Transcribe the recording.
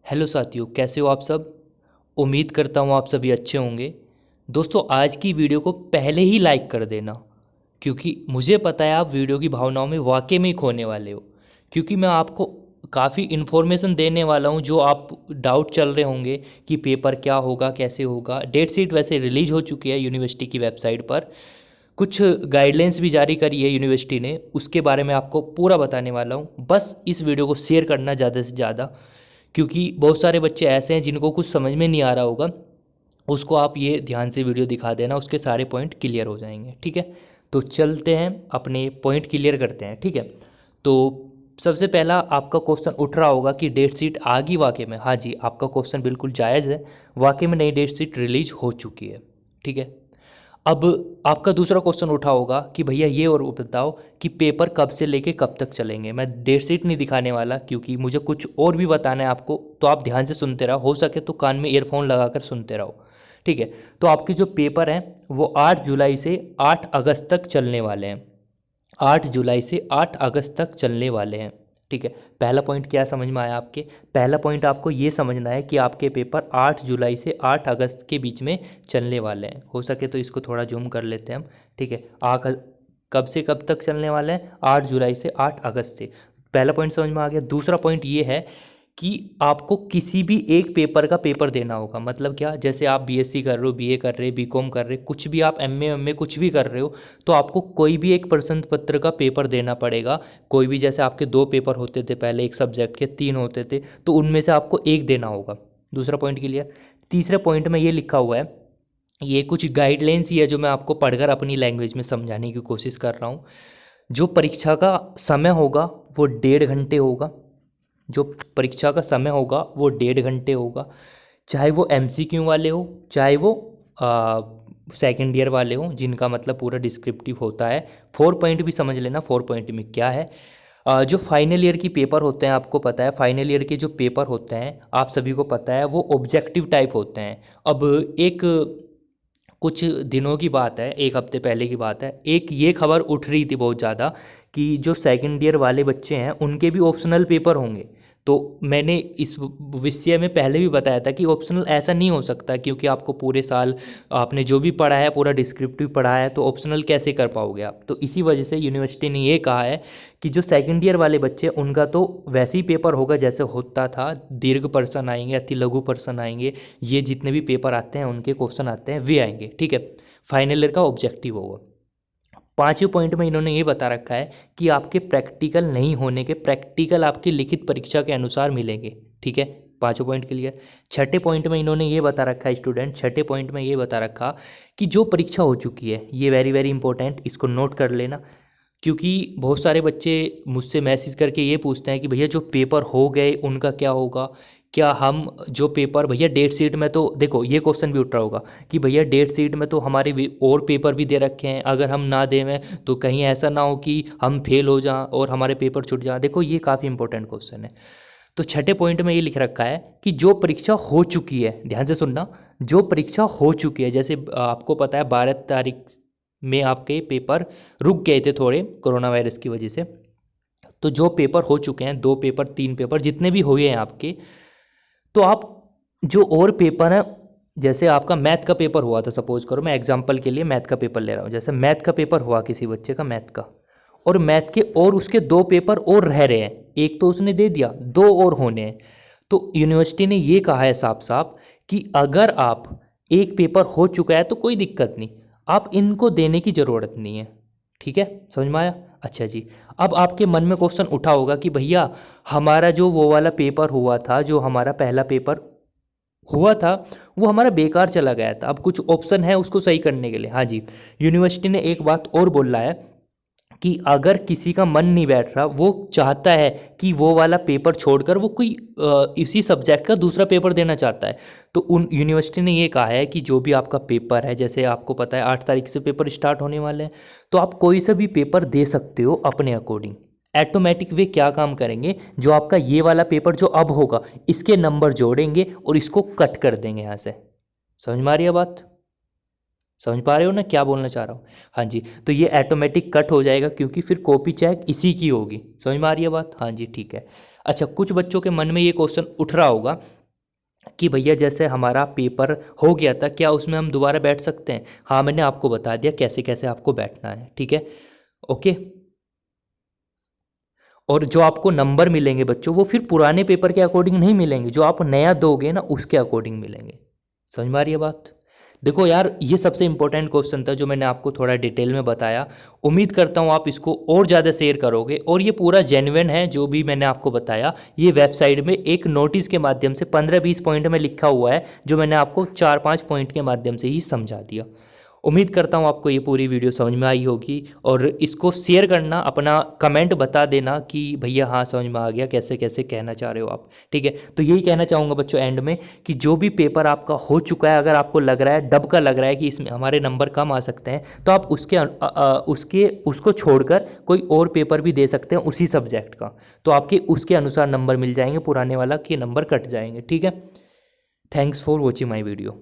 Hello साथियों, कैसे हो आप सब। उम्मीद करता हूँ आप सभी अच्छे होंगे। दोस्तों, आज की वीडियो को पहले ही लाइक कर देना, क्योंकि मुझे पता है आप वीडियो की भावनाओं में वाकई में ही खोने वाले हो। क्योंकि मैं आपको काफ़ी इन्फॉर्मेशन देने वाला हूँ जो आप डाउट चल रहे होंगे कि पेपर क्या होगा, कैसे होगा। डेट शीट वैसे रिलीज हो चुकी है यूनिवर्सिटी की वेबसाइट पर। कुछ गाइडलाइंस भी जारी करी है यूनिवर्सिटी ने, उसके बारे में आपको पूरा बताने वाला हूँ। बस इस वीडियो को शेयर करना ज़्यादा से ज़्यादा, क्योंकि बहुत सारे बच्चे ऐसे हैं जिनको कुछ समझ में नहीं आ रहा होगा। उसको आप ये ध्यान से वीडियो दिखा देना, उसके सारे पॉइंट क्लियर हो जाएंगे। ठीक है, तो चलते हैं अपने पॉइंट क्लियर करते हैं। ठीक है, तो सबसे पहला आपका क्वेश्चन उठ रहा होगा कि डेट शीट आ गई वाकई में। हाँ जी, आपका क्वेश्चन बिल्कुल जायज़ है। वाकई में नई डेट शीट रिलीज हो चुकी है। ठीक है, अब आपका दूसरा क्वेश्चन उठा होगा कि भैया ये और बताओ कि पेपर कब से लेके कब तक चलेंगे। मैं डेट शीट नहीं दिखाने वाला, क्योंकि मुझे कुछ और भी बताना है आपको। तो आप ध्यान से सुनते रहो, हो सके तो कान में ईयरफोन लगाकर सुनते रहो। ठीक है, तो आपके जो पेपर हैं वो 8 जुलाई से 8 अगस्त तक चलने वाले हैं। 8 जुलाई से 8 अगस्त तक चलने वाले हैं। ठीक है, पहला पॉइंट क्या समझ में आया आपके। पहला पॉइंट आपको ये समझना है कि आपके पेपर 8 जुलाई से 8 अगस्त के बीच में चलने वाले हैं। हो सके तो इसको थोड़ा जूम कर लेते हैं हम। ठीक है, कब से कब तक चलने वाले हैं, 8 जुलाई से 8 अगस्त से। पहला पॉइंट समझ में आ गया। दूसरा पॉइंट ये है कि आपको किसी भी एक पेपर का पेपर देना होगा। मतलब क्या, जैसे आप बीएससी कर रहे हो, बीए कर रहे हो, बीकॉम कर रहे हो, कुछ भी आप एमए कुछ भी कर रहे हो, तो आपको कोई भी एक प्रश्न पत्र का पेपर देना पड़ेगा। कोई भी, जैसे आपके 2 पेपर होते थे पहले एक सब्जेक्ट के, 3 होते थे, तो उनमें से आपको एक देना होगा। दूसरा पॉइंट क्लियर। तीसरे पॉइंट में ये लिखा हुआ है, ये कुछ गाइडलाइंस ही है जो मैं आपको पढ़कर अपनी लैंग्वेज में समझाने की कोशिश कर रहा हूँ। जो परीक्षा का समय होगा वो 1.5 घंटे होगा। जो परीक्षा का समय होगा वो 1.5 घंटे होगा। चाहे वो एमसीक्यू वाले हो, चाहे वो सेकेंड ईयर वाले हो, जिनका मतलब पूरा डिस्क्रिप्टिव होता है। 4 पॉइंट भी समझ लेना, 4 पॉइंट में क्या है। जो फाइनल ईयर की पेपर होते हैं, आपको पता है फाइनल ईयर के जो पेपर होते हैं, आप सभी को पता है, वो ऑब्जेक्टिव टाइप होते हैं। अब एक कुछ दिनों की बात है, एक हफ्ते पहले की बात है, एक ये खबर उठ रही थी बहुत ज़्यादा कि जो सेकंड ईयर वाले बच्चे हैं उनके भी ऑप्शनल पेपर होंगे। तो मैंने इस विषय में पहले भी बताया था कि ऑप्शनल ऐसा नहीं हो सकता, क्योंकि आपको पूरे साल आपने जो भी पढ़ा है पूरा डिस्क्रिप्टिव पढ़ा है, तो ऑप्शनल कैसे कर पाओगे आप। तो इसी वजह से यूनिवर्सिटी ने ये कहा है कि जो सेकंड ईयर वाले बच्चे, उनका तो वैसे ही पेपर होगा जैसे होता था। दीर्घ प्रश्न आएंगे, अति लघु प्रश्न आएंगे, ये जितने भी पेपर आते हैं उनके क्वेश्चन आते हैं वे आएंगे। ठीक है, फाइनल ईयर का ऑब्जेक्टिव होगा। 5वें पॉइंट में इन्होंने ये बता रखा है कि आपके प्रैक्टिकल नहीं होने के, प्रैक्टिकल आपकी लिखित परीक्षा के अनुसार मिलेंगे। ठीक है, 5वां पॉइंट क्लियर। 6 पॉइंट में इन्होंने ये बता रखा है स्टूडेंट, 6 पॉइंट में ये बता रखा कि जो परीक्षा हो चुकी है, ये वेरी वेरी इंपॉर्टेंट, इसको नोट कर लेना। क्योंकि बहुत सारे बच्चे मुझसे मैसेज करके ये पूछते हैं कि भैया जो पेपर हो गए उनका क्या होगा। क्या हम जो पेपर, भैया डेट शीट में तो देखो, ये क्वेश्चन भी उठ रहा होगा कि भैया डेट शीट में तो हमारे और पेपर भी दे रखे हैं, अगर हम ना दें तो कहीं ऐसा ना हो कि हम फेल हो जाएं और हमारे पेपर छूट जाएं। देखो, ये काफ़ी इंपॉर्टेंट क्वेश्चन है। तो 6 पॉइंट में ये लिख रखा है कि जो परीक्षा हो चुकी है, ध्यान से सुनना, जो परीक्षा हो चुकी है, जैसे आपको पता है 12 तारीख में आपके पेपर रुक गए थे थोड़े कोरोना वायरस की वजह से। तो जो पेपर हो चुके हैं, 2 पेपर 3 पेपर जितने भी हुए हैं आपके, तो आप जो और पेपर हैं, जैसे आपका मैथ का पेपर हुआ था, सपोज करो मैं एग्जांपल के लिए मैथ का पेपर ले रहा हूँ, जैसे मैथ का पेपर हुआ किसी बच्चे का मैथ का, और मैथ के और उसके 2 पेपर और रह रहे हैं, एक तो उसने दे दिया, 2 और होने हैं। तो यूनिवर्सिटी ने ये कहा है साफ साफ कि अगर आप, एक पेपर हो चुका है तो कोई दिक्कत नहीं, आप इनको देने की ज़रूरत नहीं है। ठीक है, समझ में आया। अच्छा जी, अब आपके मन में क्वेश्चन उठा होगा कि भैया हमारा जो वो वाला पेपर हुआ था, जो हमारा पहला पेपर हुआ था, वो हमारा बेकार चला गया था, अब कुछ ऑप्शन है उसको सही करने के लिए। हाँ जी, यूनिवर्सिटी ने एक बात और बोला है कि अगर किसी का मन नहीं बैठ रहा, वो चाहता है कि वो वाला पेपर छोड़कर वो कोई इसी सब्जेक्ट का दूसरा पेपर देना चाहता है, तो उन यूनिवर्सिटी ने ये कहा है कि जो भी आपका पेपर है, जैसे आपको पता है 8 तारीख से पेपर स्टार्ट होने वाले हैं, तो आप कोई सा भी पेपर दे सकते हो अपने अकॉर्डिंग। ऐटोमेटिक वे क्या काम करेंगे, जो आपका ये वाला पेपर जो अब होगा, इसके नंबर जोड़ेंगे और इसको कट कर देंगे यहाँ से। समझ में आ रही है बात, समझ पा रहे हो ना क्या बोलना चाह रहा हूँ। हाँ जी, तो ये ऐटोमेटिक कट हो जाएगा, क्योंकि फिर कॉपी चेक इसी की होगी। समझ में आ रही है बात। हाँ जी, ठीक है। अच्छा, कुछ बच्चों के मन में ये क्वेश्चन उठ रहा होगा कि भैया जैसे हमारा पेपर हो गया था, क्या उसमें हम दोबारा बैठ सकते हैं? हाँ, मैंने आपको बता दिया कैसे कैसे आपको बैठना है, ठीक है। ओके। और जो आपको नंबर मिलेंगे बच्चों, वो फिर पुराने पेपर के अकॉर्डिंग नहीं मिलेंगे, जो आप नया दोगे ना उसके अकॉर्डिंग मिलेंगे। समझ में आ रही है बात? देखो यार, ये सबसे इंपॉर्टेंट क्वेश्चन था जो मैंने आपको थोड़ा डिटेल में बताया। उम्मीद करता हूँ आप इसको और ज़्यादा शेयर करोगे, और ये पूरा जेन्युइन है जो भी मैंने आपको बताया। ये वेबसाइट में एक नोटिस के माध्यम से 15-20 पॉइंट में लिखा हुआ है, जो मैंने आपको 4-5 पॉइंट के माध्यम से ही समझा दिया। उम्मीद करता हूँ आपको ये पूरी वीडियो समझ में आई होगी, और इसको शेयर करना, अपना कमेंट बता देना कि भैया हाँ समझ में आ गया, कैसे कैसे कहना चाह रहे हो आप, ठीक है। तो यही कहना चाहूँगा बच्चों एंड में, कि जो भी पेपर आपका हो चुका है, अगर आपको लग रहा है, डब का लग रहा है कि इसमें हमारे नंबर कम आ सकते हैं, तो आप उसको छोड़कर कोई और पेपर भी दे सकते हैं उसी सब्जेक्ट का। तो आपके उसके अनुसार नंबर मिल जाएंगे, पुराने वाला के नंबर कट जाएंगे, ठीक है। Thanks for watching my video.